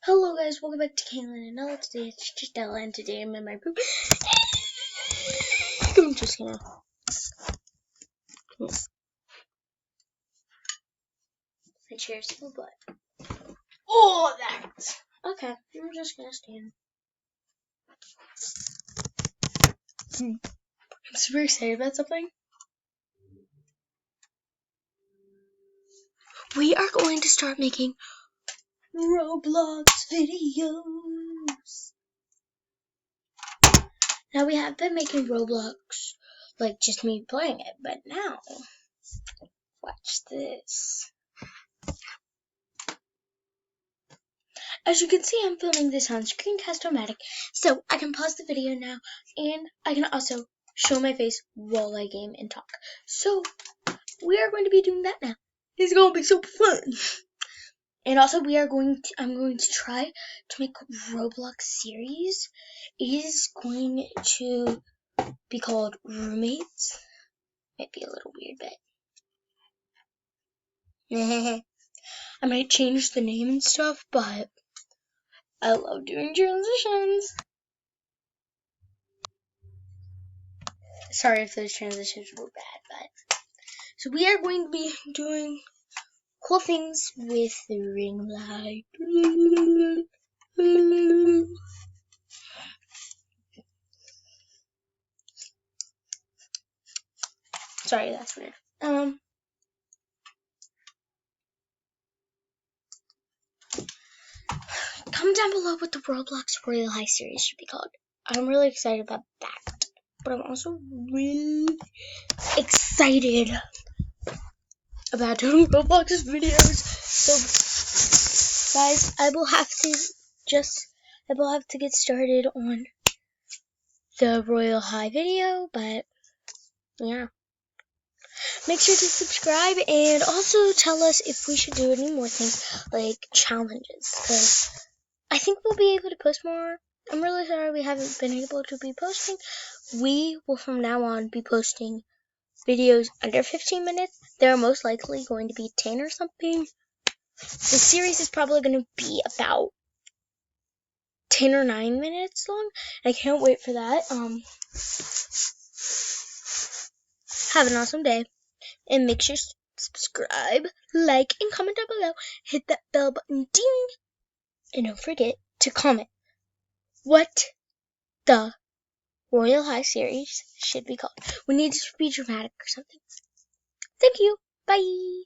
Hello guys, welcome back to Kaylin and Ella. Today it's just Ella and today I'm in my room. I'm just gonna my chair's full, but that okay. I'm just gonna stand. I'm super excited about something. We are going to start making Roblox videos. Now we have been making Roblox, like just me playing it, but now watch this. As you can see, I'm filming this on Screencast-O-Matic, so I can pause the video now, and I can also show my face while I game and talk. So, we are going to be doing that now. It's going to be super fun. And also, I'm going to try to make Roblox series. It is going to be called Roommates. Might be a little weird, but I might change the name and stuff, but I love doing transitions. Sorry if those transitions were bad, but so we are going to be doing cool things with the ring light. Sorry, that's weird. Comment down below what the Roblox Royale High series should be called. I'm really excited about that, but I'm also really excited about doing Roblox videos. So, guys, I will have to get started on the Royale High video, but yeah. Make sure to subscribe and also tell us if we should do any more things like challenges, because I think we'll be able to post more. I'm really sorry we haven't been able to be posting. We will from now on be posting videos under 15 minutes. They're most likely going to be 10 or something. The series is probably going to be about 10 or 9 minutes long. I can't wait for that. Have an awesome day. And make sure to subscribe, like, and comment down below. Hit that bell button, ding! And don't forget to comment what the Royale High series should be called. We need it to be dramatic or something. Thank you. Bye.